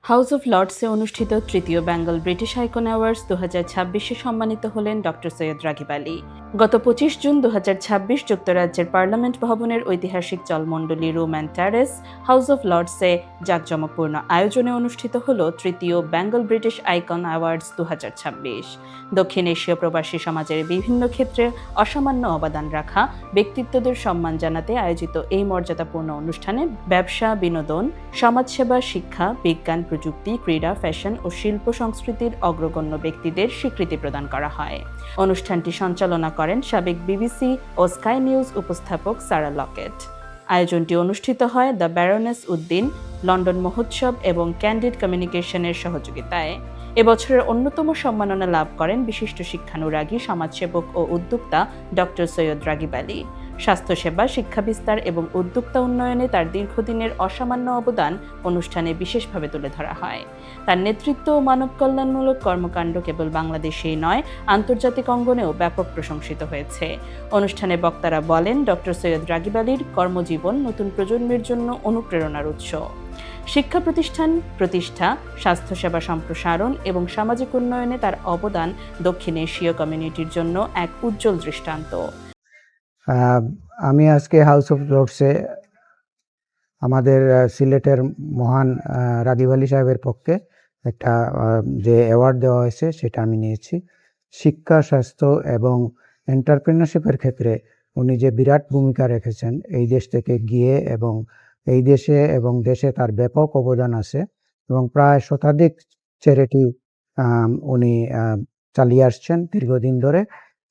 House of লর্ডসে অনুষ্ঠিত তৃতীয় Bengal British icon awards 2026-এ সম্মানিত হলেন ডক্টর সৈয়দ রাগিব আলী। গত 25 জুন 2026 যুক্তরাজ্যের পার্লামেন্ট ভবনের ঐতিহাসিক জলমণ্ডলী room and terrace house of লর্ডসে জাঁকজমকপূর্ণ আয়োজনে অনুষ্ঠিত হল তৃতীয় বেঙ্গল ব্রিটিশ আইকন অ্যাওয়ার্ডস 2026। দক্ষিণ এশীয় প্রবাসী সমাজের বিভিন্ন ক্ষেত্রে অসামান্য অবদান রাখা ব্যক্তিত্বদের সম্মান জানাতে আয়োজিত এই মর্যাদাপূর্ণ অনুষ্ঠানে ব্যবসা, বিনোদন, সমাজসেবা, শিক্ষা, বিজ্ঞান, প্রযুক্তি, ক্রীড়া, ফ্যাশন ও শিল্প সংস্কৃতির অগ্রগণ্য ব্যক্তিদের স্বীকৃতি প্রদান করা হয়। অনুষ্ঠানটি সঞ্চালনা করেন সাবেক বিবিসি ও স্কাই নিউজ উপস্থাপক সারা লকেট। আয়োজনটি অনুষ্ঠিত হয় দ্য ব্যারনেস উদ্দিন, লন্ডন মহোৎসব এবং ক্যান্ডিড কমিউনিকেশনের সহযোগিতায়। এবছরের অন্যতম সম্মাননা লাভ করেন বিশিষ্ট শিক্ষানুরাগী, সমাজসেবক ও উদ্যোক্তা ডক্টর সৈয়দ রাগিব আলী। স্বাস্থ্যসেবা, শিক্ষা বিস্তার এবং উদ্যোক্তা উন্নয়নে তার দীর্ঘদিনের অসামান্য অবদান অনুষ্ঠানে বিশেষভাবে তুলে ধরা হয়। তার নেতৃত্ব ও মানব কল্যাণমূলক কর্মকাণ্ড কেবল বাংলাদেশেই নয়, আন্তর্জাতিক অঙ্গনেও ব্যাপক প্রশংসিত হয়েছে। অনুষ্ঠানে বক্তারা বলেন, ডক্টর সৈয়দ রাগিব আলীর কর্মজীবন নতুন প্রজন্মের জন্য অনুপ্রেরণার উৎস। শিক্ষা প্রতিষ্ঠা, স্বাস্থ্যসেবা সম্প্রসারণ এবং সামাজিক উন্নয়নে তার অবদান দক্ষিণ এশীয় কমিউনিটির জন্য এক উজ্জ্বল দৃষ্টান্ত। আমি আজকে হাউস অফ লর্ডসে আমাদের সিলেটের মহান রাগিব আলী সাহেবের পক্ষে একটা যে অ্যাওয়ার্ড দেওয়া হয়েছে সেটা আমি নিয়েছি। শিক্ষা, স্বাস্থ্য এবং এন্টারপ্রেনারশিপের ক্ষেত্রে উনি যে বিরাট ভূমিকা রেখেছেন এই দেশ থেকে গিয়ে, এবং এই দেশে এবং দেশে তার ব্যাপক অবদান আছে এবং প্রায় শতাধিক চ্যারিটি উনি চালিয়ে আসছেন দীর্ঘদিন ধরে,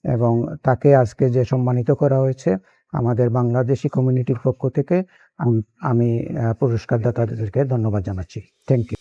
এবং তাকে আজকে যে সম্মানিত করা হয়েছে আমাদের বাংলাদেশি কমিউনিটির পক্ষ থেকে আমি পুরস্কারদাতাদেরকে ধন্যবাদ জানাচ্ছি। Thank you.